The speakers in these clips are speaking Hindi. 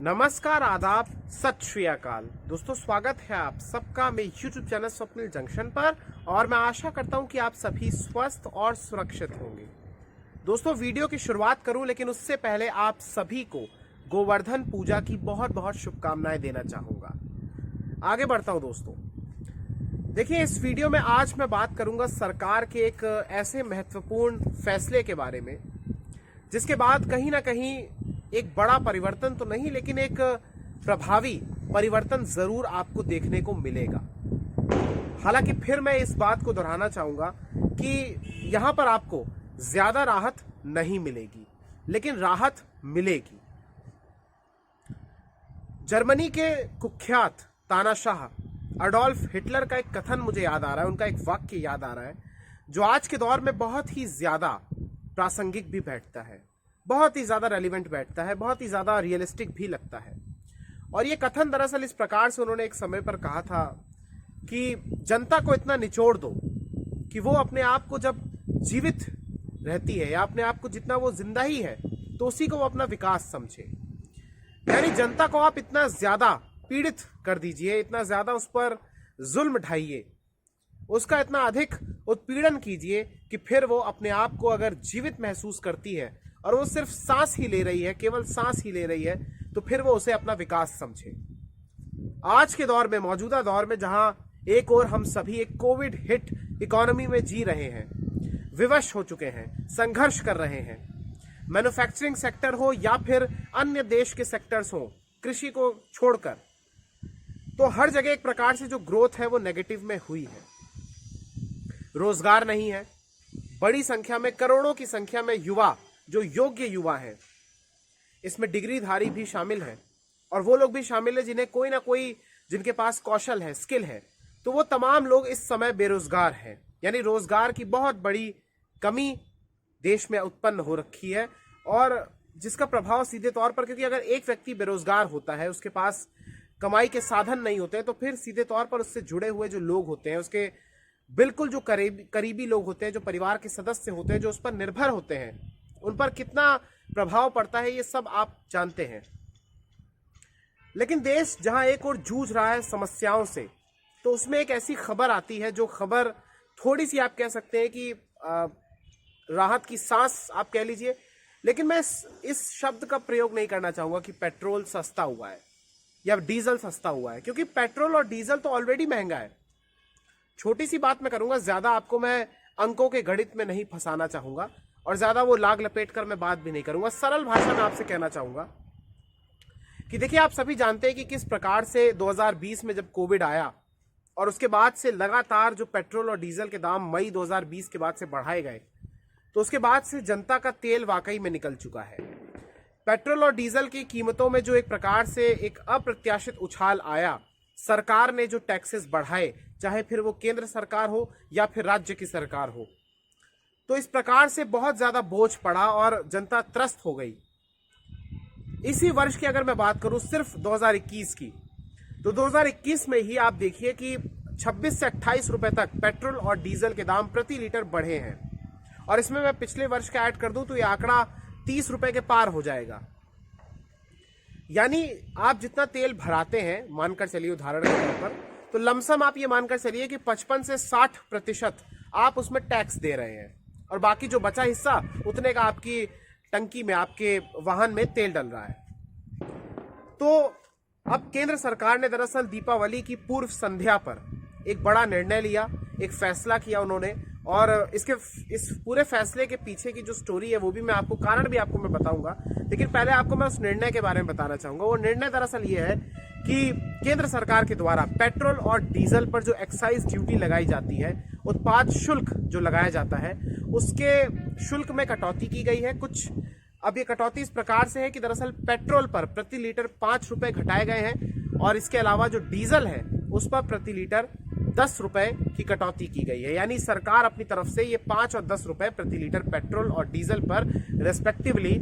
नमस्कार, आदाब, सत श्री अकाल। दोस्तों, स्वागत है आप सबका मेरे YouTube चैनल स्वप्निल जंक्शन पर और मैं आशा करता हूं कि आप सभी स्वस्थ और सुरक्षित होंगे। दोस्तों, वीडियो की शुरुआत करूं लेकिन उससे पहले आप सभी को गोवर्धन पूजा की बहुत बहुत शुभकामनाएं देना चाहूंगा। आगे बढ़ता हूं दोस्तों। देखिए, इस वीडियो में आज मैं बात करूंगा सरकार के एक ऐसे महत्वपूर्ण फैसले के बारे में जिसके बाद कहीं ना कहीं एक बड़ा परिवर्तन तो नहीं लेकिन एक प्रभावी परिवर्तन जरूर आपको देखने को मिलेगा। हालांकि फिर मैं इस बात को दोहराना चाहूंगा कि यहां पर आपको ज्यादा राहत नहीं मिलेगी लेकिन राहत मिलेगी। जर्मनी के कुख्यात तानाशाह अडोल्फ हिटलर का एक कथन मुझे याद आ रहा है, उनका एक वाक्य याद आ रहा है जो आज के दौर में बहुत ही ज्यादा प्रासंगिक भी बैठता है, बहुत ही ज्यादा रेलिवेंट बैठता है, बहुत ही ज्यादा रियलिस्टिक भी लगता है। और ये कथन दरअसल इस प्रकार से उन्होंने एक समय पर कहा था कि जनता को इतना निचोड़ दो कि वो अपने आप को जब जीवित रहती है या अपने आप को जितना वो जिंदा ही है तो उसी को वो अपना विकास समझे। यानी जनता को आप इतना ज्यादा पीड़ित कर दीजिए, इतना ज्यादा उस पर जुल्म ढाइए, उसका इतना अधिक उत्पीड़न कीजिए कि फिर वो अपने आप को अगर जीवित महसूस करती है और वो सिर्फ सांस ही ले रही है, केवल सांस ही ले रही है, तो फिर वो उसे अपना विकास समझे। आज के दौर में, मौजूदा दौर में, जहां एक और हम सभी एक कोविड हिट इकोनॉमी में जी रहे हैं, विवश हो चुके हैं, संघर्ष कर रहे हैं, मैन्युफैक्चरिंग सेक्टर हो या फिर अन्य देश के सेक्टर्स हो, कृषि को छोड़कर, तो हर जगह एक प्रकार से जो ग्रोथ है वो नेगेटिव में हुई है। रोजगार नहीं है, बड़ी संख्या में, करोड़ों की संख्या में युवा, जो योग्य युवा हैं, इसमें डिग्रीधारी भी शामिल हैं और वो लोग भी शामिल हैं जिन्हें कोई ना कोई, जिनके पास कौशल है, स्किल है, तो वो तमाम लोग इस समय बेरोजगार हैं। यानी रोजगार की बहुत बड़ी कमी देश में उत्पन्न हो रखी है और जिसका प्रभाव सीधे तौर पर, क्योंकि अगर एक व्यक्ति बेरोजगार होता है, उसके पास कमाई के साधन नहीं होते, तो फिर सीधे तौर पर उससे जुड़े हुए जो लोग होते हैं, उसके बिल्कुल जो करीबी लोग होते हैं, जो परिवार के सदस्य होते हैं, जो उस पर निर्भर होते हैं, उन पर कितना प्रभाव पड़ता है ये सब आप जानते हैं। लेकिन देश जहां एक और जूझ रहा है समस्याओं से, तो उसमें एक ऐसी खबर आती है जो खबर थोड़ी सी आप कह सकते हैं कि राहत की सांस आप कह लीजिए, लेकिन मैं इस शब्द का प्रयोग नहीं करना चाहूंगा कि पेट्रोल सस्ता हुआ है या डीजल सस्ता हुआ है, क्योंकि पेट्रोल और डीजल तो ऑलरेडी महंगा है। छोटी सी बात मैं करूंगा, ज्यादा आपको मैं अंकों के गणित में नहीं फंसाना चाहूंगा और ज्यादा वो लाग लपेट कर मैं बात भी नहीं करूंगा। सरल भाषा में आपसे कहना चाहूंगा कि देखिए, आप सभी जानते हैं कि किस प्रकार से 2020 में जब कोविड आया और उसके बाद से लगातार जो पेट्रोल और डीजल के दाम मई 2020 के बाद से बढ़ाए गए, तो उसके बाद से जनता का तेल वाकई में निकल चुका है। पेट्रोल और डीजल की कीमतों में जो एक प्रकार से एक अप्रत्याशित उछाल आया, सरकार ने जो टैक्सेस बढ़ाए, चाहे फिर वो केंद्र सरकार हो या फिर राज्य की सरकार हो, तो इस प्रकार से बहुत ज्यादा बोझ पड़ा और जनता त्रस्त हो गई। इसी वर्ष की अगर मैं बात करूं सिर्फ 2021 की, तो 2021 में ही आप देखिए कि 26 से 28 रुपए तक पेट्रोल और डीजल के दाम प्रति लीटर बढ़े हैं। और इसमें मैं पिछले वर्ष का ऐड कर दूं तो ये आंकड़ा 30 रुपए के पार हो जाएगा। यानी आप जितना तेल भराते हैं, मानकर चलिए उदाहरण के तौर पर, तो लमसम आप ये मानकर चलिए कि 55 से 60% आप उसमें टैक्स दे रहे हैं और बाकी जो बचा हिस्सा, उतने का आपकी टंकी में, आपके वाहन में तेल डल रहा है। तो अब केंद्र सरकार ने दरअसल दीपावली की पूर्व संध्या पर एक बड़ा निर्णय लिया, एक फैसला किया उन्होंने, और इस पूरे फैसले के पीछे की जो स्टोरी है वो भी मैं आपको, कारण भी आपको मैं बताऊंगा, लेकिन पहले आपको मैं उस निर्णय के बारे में बताना चाहूंगा। वो निर्णय दरअसल ये है कि केंद्र सरकार के द्वारा पेट्रोल और डीजल पर जो एक्साइज ड्यूटी लगाई जाती है, उत्पाद शुल्क जो लगाया जाता है, उसके शुल्क में कटौती की गई है कुछ। अब ये कटौती इस प्रकार से है कि दरअसल पेट्रोल पर प्रति लीटर 5 रुपए घटाए गए हैं और इसके अलावा जो डीजल है उस पर प्रति लीटर 10 रुपए की कटौती की गई है। यानी सरकार अपनी तरफ से ये 5 और 10 रुपए प्रति लीटर पेट्रोल और डीजल पर रेस्पेक्टिवली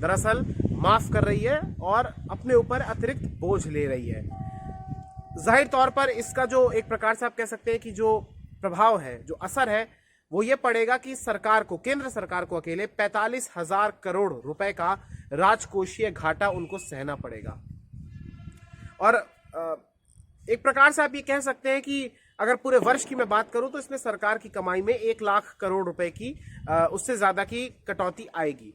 दरअसल माफ कर रही है और अपने ऊपर अतिरिक्त बोझ ले रही है। जाहिर तौर पर इसका जो एक प्रकार से आप कह सकते हैं कि जो प्रभाव है, जो असर है, वो ये पड़ेगा कि सरकार को, केंद्र सरकार को अकेले 45,000 करोड़ रुपए का राजकोषीय घाटा उनको सहना पड़ेगा। और एक प्रकार से आप ये कह सकते हैं कि अगर पूरे वर्ष की मैं बात करूं तो इसमें सरकार की कमाई में 1 लाख करोड़ रुपए की उससे ज्यादा की कटौती आएगी।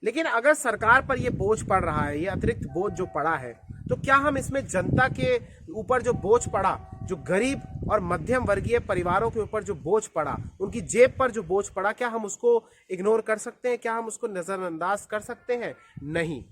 लेकिन अगर सरकार पर यह बोझ पड़ रहा है, ये अतिरिक्त बोझ जो पड़ा है, तो क्या हम इसमें जनता के ऊपर जो बोझ पड़ा, जो गरीब और मध्यम वर्गीय परिवारों के ऊपर जो बोझ पड़ा, उनकी जेब पर जो बोझ पड़ा, क्या हम उसको इग्नोर कर सकते हैं? क्या हम उसको नजरअंदाज कर सकते हैं? नहीं।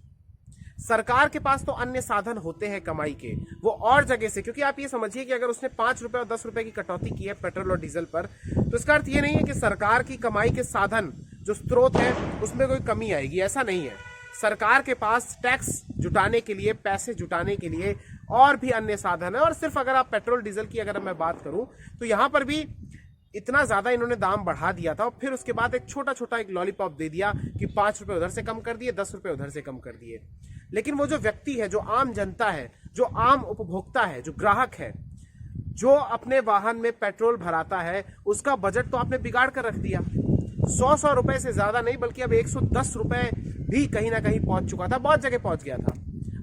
सरकार के पास तो अन्य साधन होते हैं कमाई के, वो और जगह से, क्योंकि आप ये समझिए कि अगर उसने 5 रुपए और 10 रुपए की कटौती की है पेट्रोल और डीजल पर, तो इसका अर्थ ये नहीं है कि सरकार की कमाई के साधन जो स्रोत है उसमें कोई कमी आएगी, ऐसा नहीं है। सरकार के पास टैक्स जुटाने के लिए, पैसे जुटाने के लिए और भी अन्य साधन है। और सिर्फ अगर आप पेट्रोल डीजल की अगर मैं बात करूं तो यहां पर भी इतना ज्यादा इन्होंने दाम बढ़ा दिया था और फिर उसके बाद एक छोटा छोटा एक लॉलीपॉप दे दिया कि 5 रुपए उधर से कम कर दिए, 10 रुपए उधर से कम कर दिए। लेकिन वो जो व्यक्ति है, जो आम जनता है, जो आम उपभोक्ता है, जो ग्राहक है, जो अपने वाहन में पेट्रोल भराता है, उसका बजट तो आपने बिगाड़ कर रख दिया। 100 रुपए से ज्यादा नहीं, बल्कि अब 110 रुपए भी कहीं ना कहीं पहुंच चुका था, बहुत जगह पहुंच गया था।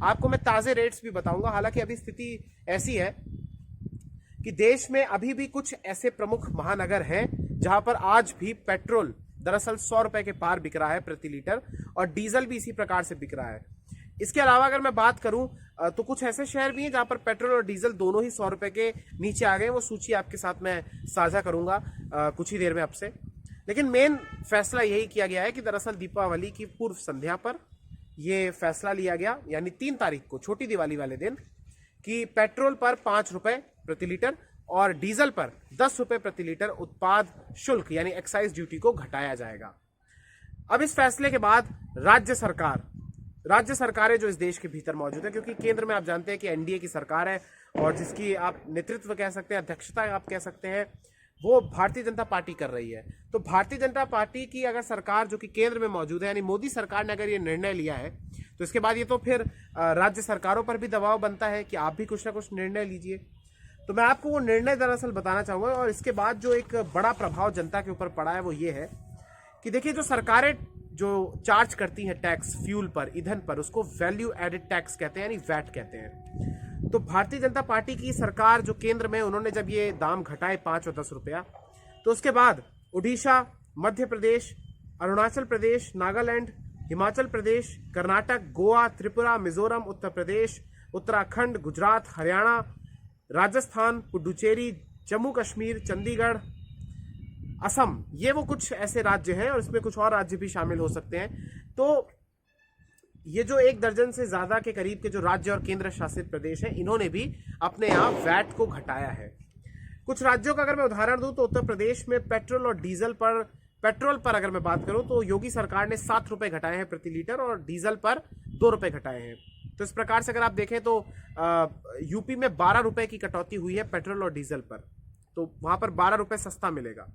आपको मैं ताजे रेट्स भी बताऊंगा। हालांकि अभी स्थिति ऐसी है कि देश में अभी भी कुछ ऐसे प्रमुख महानगर हैं जहां पर आज भी पेट्रोल दरअसल 100 रुपए के पार बिक रहा है प्रति लीटर, और डीजल भी इसी प्रकार से बिक रहा है। इसके अलावा अगर मैं बात करूं तो कुछ ऐसे शहर भी हैं जहां पर पेट्रोल और डीजल दोनों ही 100 रुपए के नीचे आ गए। वो सूची आपके साथ मैं साझा करूंगा कुछ ही देर में आपसे। लेकिन मेन फैसला यही किया गया है कि दरअसल दीपावली की पूर्व संध्या पर यह फैसला लिया गया, यानी 3 तारीख को, छोटी दिवाली वाले दिन, कि पेट्रोल पर 5 रुपए प्रति लीटर और डीजल पर 10 रुपए प्रति लीटर उत्पाद शुल्क यानी एक्साइज ड्यूटी को घटाया जाएगा। अब इस फैसले के बाद राज्य सरकारें जो इस देश के भीतर मौजूद है, क्योंकि केंद्र में आप जानते हैं कि एनडीए की सरकार है और जिसकी आप नेतृत्व कह सकते हैं, अध्यक्षता आप कह सकते हैं, वो भारतीय जनता पार्टी कर रही है। तो भारतीय जनता पार्टी की अगर सरकार जो कि केंद्र में मौजूद है, यानी मोदी सरकार ने अगर ये निर्णय लिया है, तो इसके बाद ये तो फिर राज्य सरकारों पर भी दबाव बनता है कि आप भी कुछ ना कुछ निर्णय लीजिए। तो मैं आपको वो निर्णय दरअसल बताना चाहूंगा। और इसके बाद जो एक बड़ा प्रभाव जनता के ऊपर पड़ा है वो ये है कि देखिए, जो सरकारें जो चार्ज करती हैं टैक्स फ्यूल पर, ईंधन पर, उसको वैल्यू एडेड टैक्स कहते हैं, यानी वैट कहते हैं। तो भारतीय जनता पार्टी की सरकार जो केंद्र में, उन्होंने जब ये दाम घटाए 5 और 10 रुपया, तो उसके बाद उड़ीसा, मध्य प्रदेश, अरुणाचल प्रदेश, नागालैंड, हिमाचल प्रदेश, कर्नाटक, गोवा, त्रिपुरा, मिजोरम, उत्तर प्रदेश, उत्तराखंड, गुजरात, हरियाणा, राजस्थान, पुडुचेरी, जम्मू कश्मीर, चंडीगढ़, असम, ये वो कुछ ऐसे राज्य हैं और इसमें कुछ और राज्य भी शामिल हो सकते हैं। तो ये जो 1 दर्जन से ज्यादा के करीब के जो राज्य और केंद्र शासित प्रदेश हैं, इन्होंने भी अपने यहाँ वैट को घटाया है। कुछ राज्यों का अगर मैं उदाहरण दूं तो उत्तर प्रदेश में पेट्रोल और डीजल पर, पेट्रोल पर अगर मैं बात करूं तो योगी सरकार ने 7 रुपए घटाए हैं प्रति लीटर और डीजल पर 2 रुपए घटाए हैं। तो इस प्रकार से अगर आप देखें तो यूपी में 12 रुपए की कटौती हुई है पेट्रोल और डीजल पर, तो वहां पर 12 रुपए सस्ता मिलेगा।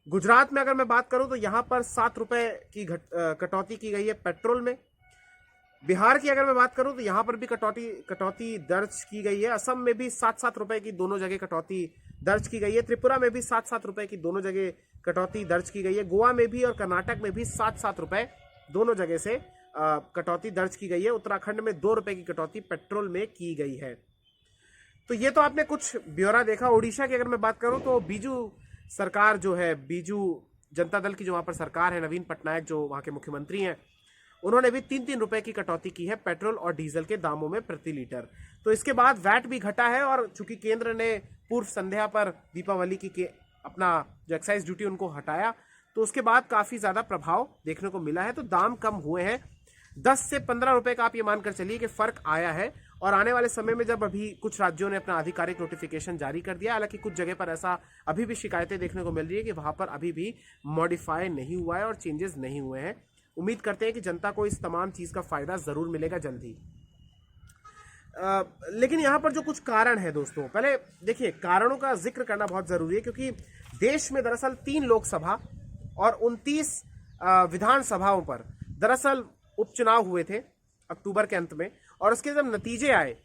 गुजरात में अगर मैं बात करूं तो यहां पर 7 रुपए की कटौती की गई है पेट्रोल में। बिहार की अगर मैं बात करूं तो यहां पर भी कटौती दर्ज की गई है। असम में भी 7-7 रुपए की दोनों जगह कटौती दर्ज की गई है। त्रिपुरा में भी 7-7 रुपए की दोनों जगह कटौती दर्ज की गई है। गोवा में भी और कर्नाटक में भी 7-7 रुपए दोनों जगह से कटौती दर्ज की गई है। उत्तराखंड में 2 रुपए की कटौती पेट्रोल में की गई है। तो ये तो आपने कुछ ब्यौरा देखा। उड़ीसा की अगर मैं बात करूं तो बीजू सरकार जो है, बीजू जनता दल की जो वहां पर सरकार है, नवीन पटनायक जो वहां के मुख्यमंत्री हैं, उन्होंने भी 3-3 रुपए की कटौती की है पेट्रोल और डीजल के दामों में प्रति लीटर। तो इसके बाद वैट भी घटा है और चूंकि केंद्र ने पूर्व संध्या पर दीपावली की अपना जो एक्साइज ड्यूटी उनको हटाया, तो उसके बाद काफी ज्यादा प्रभाव देखने को मिला है। तो दाम कम हुए हैं। 10 से 15 रुपए का आप ये मानकर चलिए कि फर्क आया है। और आने वाले समय में जब अभी कुछ राज्यों ने अपना आधिकारिक नोटिफिकेशन जारी कर दिया, हालांकि कुछ जगह पर ऐसा अभी भी शिकायतें देखने को मिल रही है कि वहां पर अभी भी मॉडिफाई नहीं हुआ है और चेंजेस नहीं हुए हैं। उम्मीद करते हैं कि जनता को इस तमाम चीज का फायदा जरूर मिलेगा जल्द ही। लेकिन यहां पर जो कुछ कारण है दोस्तों, पहले देखिए, कारणों का जिक्र करना बहुत जरूरी है, क्योंकि देश में दरअसल 3 लोकसभा और 29 विधानसभाओं पर दरअसल उपचुनाव हुए थे अक्टूबर के अंत में। और उसके जब नतीजे आए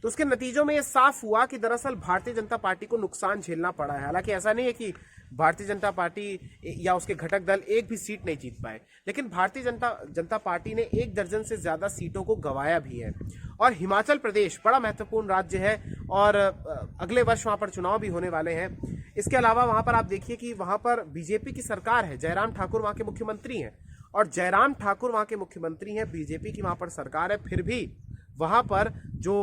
तो उसके नतीजों में यह साफ हुआ कि दरअसल भारतीय जनता पार्टी को नुकसान झेलना पड़ा है। हालांकि ऐसा नहीं है कि भारतीय जनता पार्टी या उसके घटक दल एक भी सीट नहीं जीत पाए, लेकिन भारतीय जनता पार्टी ने 1 दर्जन से ज्यादा सीटों को गंवाया भी है। और हिमाचल प्रदेश बड़ा महत्वपूर्ण राज्य है और अगले वर्ष वहां पर चुनाव भी होने वाले हैं। इसके अलावा वहां पर आप देखिए कि वहां पर बीजेपी की सरकार है, जयराम ठाकुर वहां के मुख्यमंत्री हैं, और जयराम ठाकुर वहां के मुख्यमंत्री हैं, बीजेपी की वहां पर सरकार है, फिर भी वहां पर जो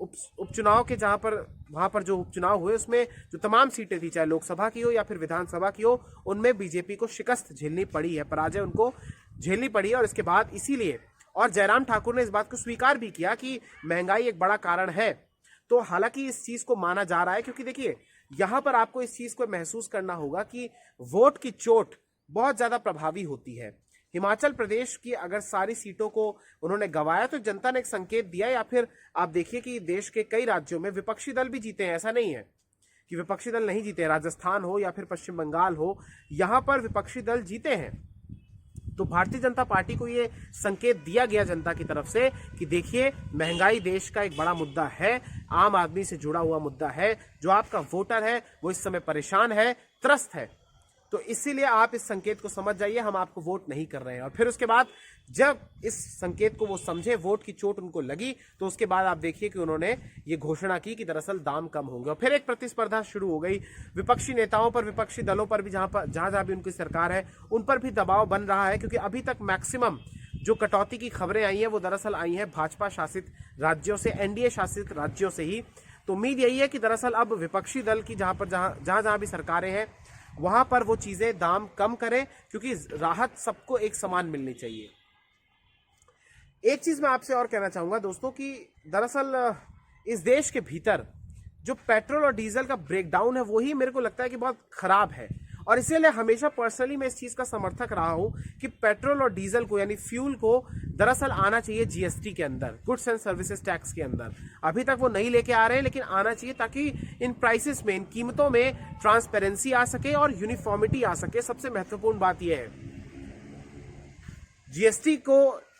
उपचुनाव के जहां पर वहां पर जो उपचुनाव हुए उसमें जो तमाम सीटें थी, चाहे लोकसभा की हो या फिर विधानसभा की हो, उनमें बीजेपी को शिकस्त झेलनी पड़ी है, पराजय उनको झेलनी पड़ी है। और इसके बाद इसीलिए, और जयराम ठाकुर ने इस बात को स्वीकार भी किया कि महंगाई एक बड़ा कारण है। तो हालांकि इस चीज को माना जा रहा है, क्योंकि देखिए यहां पर आपको इस चीज को महसूस करना होगा कि वोट की चोट बहुत ज्यादा प्रभावी होती है। हिमाचल प्रदेश की अगर सारी सीटों को उन्होंने गंवाया तो जनता ने एक संकेत दिया, या फिर आप देखिए कि देश के कई राज्यों में विपक्षी दल भी जीते हैं, ऐसा नहीं है कि विपक्षी दल नहीं जीते। राजस्थान हो या फिर पश्चिम बंगाल हो, यहां पर विपक्षी दल जीते हैं। तो भारतीय जनता पार्टी को ये संकेत दिया गया जनता की तरफ से कि देखिए महंगाई देश का एक बड़ा मुद्दा है, आम आदमी से जुड़ा हुआ मुद्दा है, जो आपका वोटर है वो इस समय परेशान है, त्रस्त है। तो इसीलिए आप इस संकेत को समझ जाइए, हम आपको वोट नहीं कर रहे हैं। और फिर उसके बाद जब इस संकेत को वो समझे, वोट की चोट उनको लगी, तो उसके बाद आप देखिए कि उन्होंने ये घोषणा की कि दरअसल दाम कम होंगे। और फिर एक प्रतिस्पर्धा शुरू हो गई विपक्षी नेताओं पर, विपक्षी दलों पर भी, जहां भी उनकी सरकार है उन पर भी दबाव बन रहा है, क्योंकि अभी तक मैक्सिमम जो कटौती की खबरें आई हैं वो दरअसल आई हैं भाजपा शासित राज्यों से, एनडीए शासित राज्यों से ही। तो उम्मीद यही है कि दरअसल अब विपक्षी दल की जहां भी सरकारें हैं वहां पर वो चीजें दाम कम करें, क्योंकि राहत सबको एक समान मिलनी चाहिए। एक चीज मैं आपसे और कहना चाहूंगा दोस्तों कि दरअसल इस देश के भीतर जो पेट्रोल और डीजल का ब्रेकडाउन है वही मेरे को लगता है कि बहुत खराब है। और इसीलिए हमेशा पर्सनली मैं इस चीज का समर्थक रहा हूं कि पेट्रोल और डीजल को, यानी फ्यूल को दरअसल आना चाहिए जीएसटी के अंदर, गुड्स एंड सर्विसेज टैक्स के अंदर। अभी तक वो नहीं लेके आ रहे हैं, लेकिन आना चाहिए ताकि इन प्राइसेस में, इन कीमतों में ट्रांसपेरेंसी आ सके और यूनिफॉर्मिटी आ सके। सबसे महत्वपूर्ण बात यह है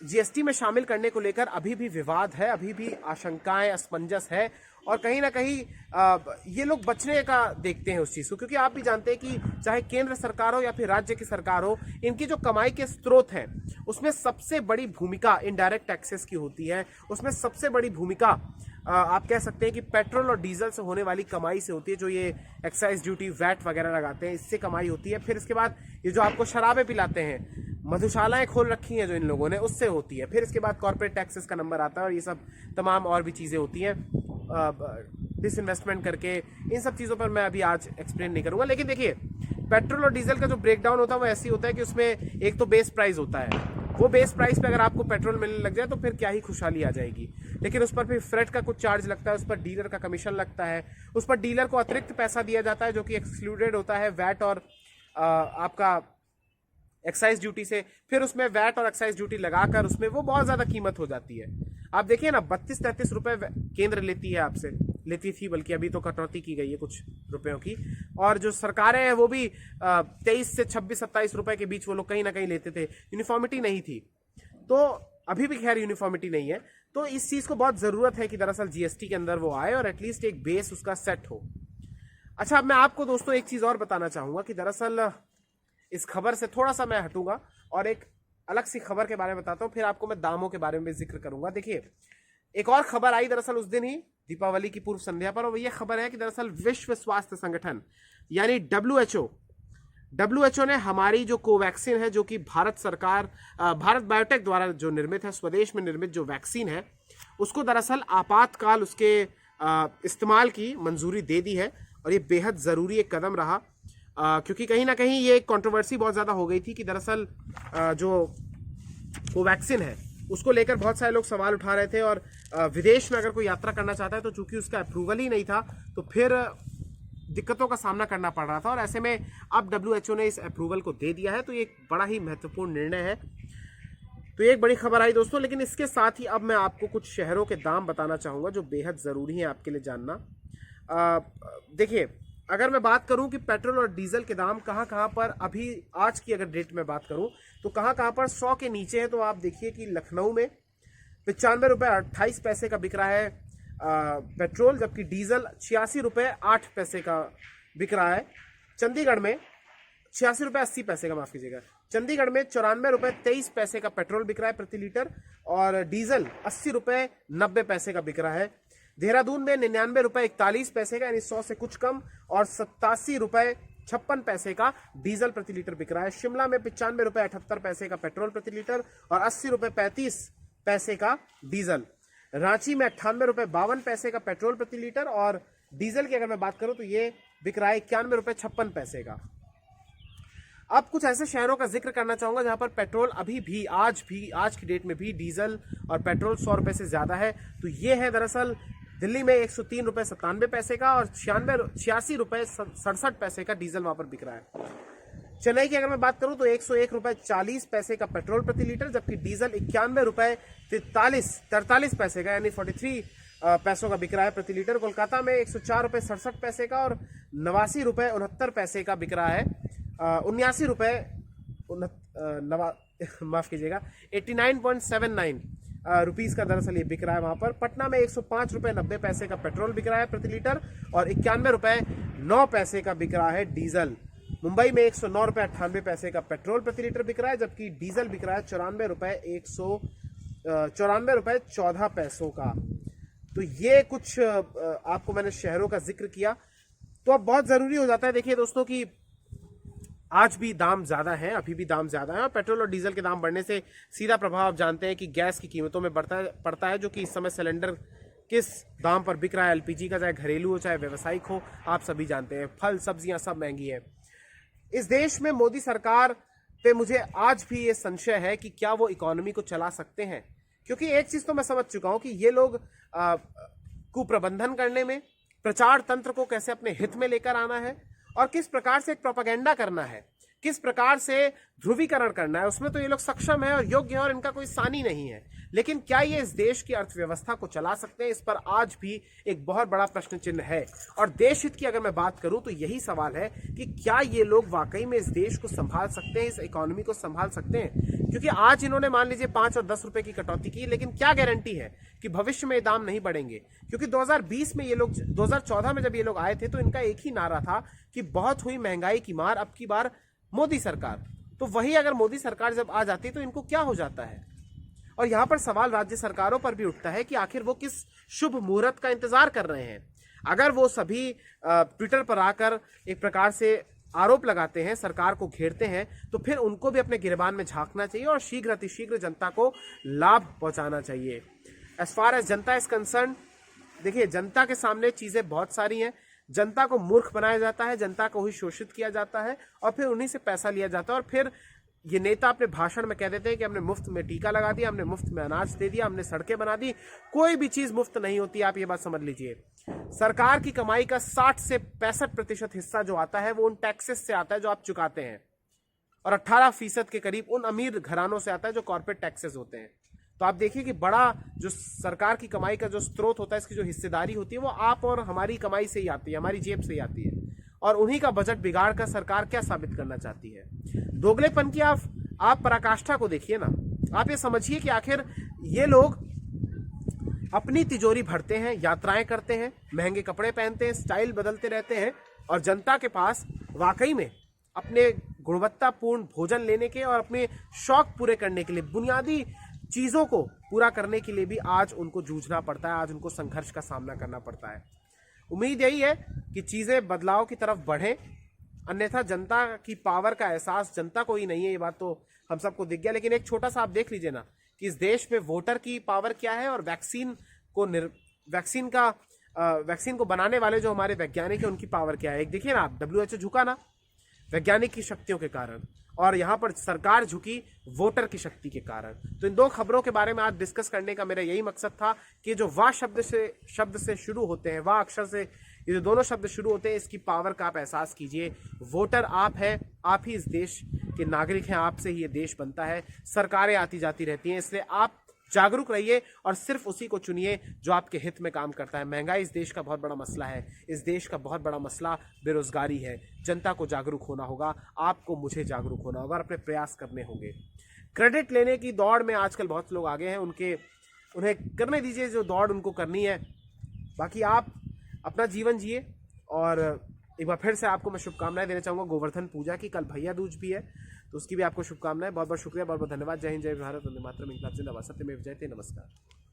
जीएसटी में शामिल करने को लेकर अभी भी विवाद है, अभी भी आशंकाएं, असमंजस है, और कहीं ना कहीं ये लोग बचने का देखते हैं उस चीज को, क्योंकि आप भी जानते हैं कि चाहे केंद्र सरकार हो या फिर राज्य की सरकार हो, इनकी जो कमाई के स्रोत हैं उसमें सबसे बड़ी भूमिका इनडायरेक्ट टैक्सेस की होती है। उसमें सबसे बड़ी भूमिका आप कह सकते हैं कि पेट्रोल और डीजल से होने वाली कमाई से होती है, जो ये एक्साइज ड्यूटी, वैट वगैरह लगाते हैं, इससे कमाई होती है। फिर इसके बाद ये जो आपको शराबें पिलाते हैं, मधुशालाएं खोल रखी हैं जो इन लोगों ने, उससे होती है। फिर इसके बाद कॉर्पोरेट टैक्सेस का नंबर आता है, और ये सब तमाम और भी चीजें होती हैं डिसइन्वेस्टमेंट करके। इन सब चीजों पर मैं अभी आज एक्सप्लेन नहीं करूंगा, लेकिन देखिए पेट्रोल और डीजल का जो ब्रेकडाउन होता है वो ऐसे होता है कि उसमें एक तो बेस प्राइस होता है, वो बेस प्राइस पे अगर आपको पेट्रोल मिलने लग जाए तो फिर क्या ही खुशहाली आ जाएगी। लेकिन उस पर फिर फ्रेट का कुछ चार्ज लगता है, उस पर डीलर का कमीशन लगता है, उस पर डीलर को अतिरिक्त पैसा दिया जाता है जो कि एक्सक्लूडेड होता है वैट और आपका एक्साइज ड्यूटी से। फिर उसमें वैट और एक्साइज ड्यूटी लगाकर उसमें वो बहुत ज्यादा कीमत हो जाती है। आप देखिए ना, 32-33 रुपए केंद्र लेती है आपसे, लेती थी, बल्कि अभी तो कटौती की गई है कुछ रुपयों की। और जो सरकारें हैं वो भी 23 से 26-27 रुपए के बीच वो लोग कहीं ना कहीं लेते थे। यूनिफॉर्मिटी नहीं थी, तो अभी भी खैर यूनिफॉर्मिटी नहीं है। तो इस चीज को बहुत जरूरत है कि दरअसल जीएसटी के अंदर वो आए और एटलीस्ट एक बेस उसका सेट हो। अच्छा, अब मैं आपको दोस्तों एक चीज और बताना चाहूंगा कि दरअसल इस खबर से थोड़ा सा मैं हटूंगा और एक अलग सी खबर के बारे में बताता हूं, फिर आपको मैं दामों के बारे में जिक्र करूंगा। देखिए, एक और खबर आई दरअसल उस दिन ही, दीपावली की पूर्व संध्या पर, और ये खबर है कि दरअसल विश्व स्वास्थ्य संगठन यानी डब्ल्यूएचओ ने हमारी जो कोवैक्सीन है, जो कि भारत बायोटेक द्वारा जो निर्मित है, स्वदेश में निर्मित जो वैक्सीन है, उसको दरअसल आपातकाल उसके इस्तेमाल की मंजूरी दे दी है। और ये बेहद जरूरी एक कदम रहा, क्योंकि कहीं ना कहीं ये कंट्रोवर्सी बहुत ज़्यादा हो गई थी कि दरअसल जो कोवैक्सीन है उसको लेकर बहुत सारे लोग सवाल उठा रहे थे, और विदेश में अगर कोई यात्रा करना चाहता है तो चूंकि उसका अप्रूवल ही नहीं था तो फिर दिक्कतों का सामना करना पड़ रहा था। और ऐसे में अब डब्ल्यूएचओ ने इस अप्रूवल को दे दिया है, तो ये एक बड़ा ही महत्वपूर्ण निर्णय है। तो ये एक बड़ी खबर आई दोस्तों, लेकिन इसके साथ ही अब मैं आपको कुछ शहरों के दाम बताना चाहूँगा जो बेहद ज़रूरी है आपके लिए जानना। देखिए, अगर मैं बात करूं कि पेट्रोल और डीजल के दाम कहां कहां पर, अभी आज की अगर डेट में बात करूं तो कहां कहां पर 100 के नीचे है, तो आप देखिए कि लखनऊ में 95 रुपये 28 पैसे का बिक रहा है पेट्रोल, जबकि डीजल 86 रुपये 8 पैसे का बिक रहा है। चंडीगढ़ में 86 रुपये 80 पैसे का, माफ कीजिएगा, चंडीगढ़ में 94 रुपये 23 पैसे का पेट्रोल बिक रहा है प्रति लीटर और डीजल 80 रुपये 90 पैसे का बिक रहा है। देहरादून में 99 रुपये 41 पैसे का, यानी 100 से कुछ कम, और 87 रुपये 56 पैसे का डीजल प्रति लीटर बिक रहा है। शिमला में 95 रुपये 78 पैसे का पेट्रोल प्रति लीटर और 80 रुपये 35 पैसे का डीजल। रांची में 98 रुपये 52 पैसे का पेट्रोल प्रति लीटर और डीजल की अगर मैं बात करूं तो ये बिक रहा है 91 रुपये 56 पैसे का। अब कुछ ऐसे शहरों का जिक्र करना चाहूंगा जहां पर पेट्रोल अभी भी आज की डेट में भी डीजल और पेट्रोल 100 रुपए से ज्यादा है। तो ये है दरअसल दिल्ली में 103 रुपये 97 पैसे का और 86 रुपये 67 पैसे का डीजल वहां पर बिक रहा है। चेन्नई की अगर मैं बात करूं तो 101 रुपये 40 पैसे का पेट्रोल प्रति लीटर, जबकि डीजल 91 रुपये 43 पैसे का, यानी 43 पैसों का बिक रहा है प्रति लीटर। कोलकाता में 104 रुपये 67 पैसे का और 89 रुपये 69 पैसे का बिक रहा है। 79 रुपये माफ कीजिएगा 89.79 रुपीज का दरअसल ये बिक रहा है वहां पर। पटना में 105 रुपये 90 पैसे का पेट्रोल बिक रहा है प्रति लीटर और 91 रुपये 9 पैसे का बिक रहा है डीजल। मुंबई में 109 रुपये 98 पैसे का पेट्रोल प्रति लीटर बिक रहा है, जबकि डीजल बिक रहा है 94 रुपये 14 का। तो ये कुछ आपको मैंने शहरों का जिक्र किया। तो अब बहुत जरूरी हो जाता है, देखिए दोस्तों, कि आज भी दाम ज्यादा है, अभी भी दाम ज्यादा है और पेट्रोल और डीजल के दाम बढ़ने से सीधा प्रभाव आप जानते हैं कि गैस की कीमतों में पड़ता है, जो कि इस समय सिलेंडर किस दाम पर बिक रहा है, एलपीजी का, चाहे घरेलू हो चाहे व्यावसायिक हो, आप सभी जानते हैं। फल सब्जियां सब महंगी है। इस देश में मोदी सरकार पे मुझे आज भी ये संशय है कि क्या वो इकोनॉमी को चला सकते हैं, क्योंकि एक चीज तो मैं समझ चुका हूं कि ये लोग कुप्रबंधन करने में, प्रचार तंत्र को कैसे अपने हित में लेकर आना है और किस प्रकार से एक प्रोपेगेंडा करना है, किस प्रकार से ध्रुवीकरण करना है, उसमें तो ये लोग सक्षम है और योग्य है और इनका कोई सानी नहीं है। लेकिन क्या ये इस देश की अर्थव्यवस्था को चला सकते हैं, इस पर आज भी एक बहुत बड़ा प्रश्न चिन्ह है। और देश हित की अगर मैं बात करूं तो यही सवाल है कि क्या ये लोग वाकई में इस देश को संभाल सकते हैं, इस इकोनॉमी को संभाल सकते हैं। क्योंकि आज इन्होंने मान लीजिए 5 और 10 रुपए की कटौती की, लेकिन क्या गारंटी है कि भविष्य में ये दाम नहीं बढ़ेंगे। क्योंकि 2020 में ये लोग, 2014 में जब ये लोग आए थे तो इनका एक ही नारा था कि बहुत हुई महंगाई की मार, अब की बार मोदी सरकार। तो वही अगर मोदी सरकार जब आ जाती तो इनको क्या हो जाता है। और यहां पर सवाल राज्य सरकारों पर भी उठता है कि आखिर वो किस शुभ मुहूर्त का इंतजार कर रहे हैं। अगर वो सभी ट्विटर पर आकर एक प्रकार से आरोप लगाते हैं, सरकार को घेरते हैं, तो फिर उनको भी अपने गिरबान में झांकना चाहिए और शीघ्र अतिशीघ्र जनता को लाभ पहुंचाना चाहिए। As far as Janata is concern, देखिए जनता के सामने चीजें बहुत सारी हैं। जनता को मूर्ख बनाया जाता है, जनता को ही शोषित किया जाता है और फिर उन्हीं से पैसा लिया जाता है। और फिर ये नेता अपने भाषण में कह देते हैं कि हमने मुफ्त में टीका लगा दिया, हमने मुफ्त में अनाज दे दिया, हमने सड़कें बना दी। कोई भी चीज मुफ्त नहीं होती, आप ये बात समझ लीजिए। सरकार की कमाई का 60 से 65% हिस्सा जो आता है वो उन टैक्सेस से आता है जो आप चुकाते हैं, और 18% के करीब उन अमीर घरानों से आता है जो कॉर्पोरेट टैक्सेस होते हैं। तो आप देखिए कि बड़ा जो सरकार की कमाई का जो स्रोत होता है, इसकी जो हिस्सेदारी होती है, वो आप और हमारी कमाई से ही आती है, हमारी जेब से ही आती है। और उन्हीं का बजट बिगाड़ कर सरकार क्या साबित करना चाहती है। दोगलेपन की आप पराकाष्ठा को देखिए ना। आप ये समझिए कि आखिर ये लोग अपनी तिजोरी भरते हैं, यात्राएं करते हैं, महंगे कपड़े पहनते हैं, स्टाइल बदलते रहते हैं, और जनता के पास वाकई में अपने गुणवत्तापूर्ण भोजन लेने के और अपने शौक पूरे करने के लिए, बुनियादी चीजों को पूरा करने के लिए भी आज उनको जूझना पड़ता है, आज उनको संघर्ष का सामना करना पड़ता है। उम्मीद यही है कि चीजें बदलाव की तरफ बढ़े, अन्यथा जनता की पावर का एहसास जनता को ही नहीं है, ये बात तो हम सबको दिख गया। लेकिन एक छोटा सा आप देख लीजिए ना कि इस देश में वोटर की पावर क्या है और वैक्सीन को बनाने वाले जो हमारे वैज्ञानिक हैं उनकी पावर क्या है। एक देखिए ना आप, WHO झुका ना वैज्ञानिक की शक्तियों के कारण, और यहाँ पर सरकार झुकी वोटर की शक्ति के कारण। तो इन दो खबरों के बारे में आज डिस्कस करने का मेरा यही मकसद था कि जो वाह शब्द से शुरू होते हैं, वाह अक्षर से ये जो दोनों शब्द शुरू होते हैं, इसकी पावर का आप एहसास कीजिए। वोटर आप है, आप ही इस देश के नागरिक हैं, आपसे ही ये देश बनता है। सरकारें आती जाती रहती हैं, इसलिए आप जागरूक रहिए और सिर्फ उसी को चुनिए जो आपके हित में काम करता है। महंगाई इस देश का बहुत बड़ा मसला है, इस देश का बहुत बड़ा मसला बेरोजगारी है। जनता को जागरूक होना होगा, आपको मुझे जागरूक होना होगा और अपने प्रयास करने होंगे। क्रेडिट लेने की दौड़ में आजकल बहुत लोग आगे हैं, उन्हें करने दीजिए जो दौड़ उनको करनी है। बाकी आप अपना जीवन जिए और एक बार फिर से आपको मैं शुभकामनाएं देना चाहूँगा गोवर्धन पूजा की। कल भैया दूज भी है, तो उसकी भी आपको शुभकामनाएं। बहुत बहुत शुक्रिया, बहुत बहुत धन्यवाद। जय हिंद, जय भारत, वंदे मातरम, इंकलाब जिंदाबाद, सत्यमेव जयते, नमस्कार।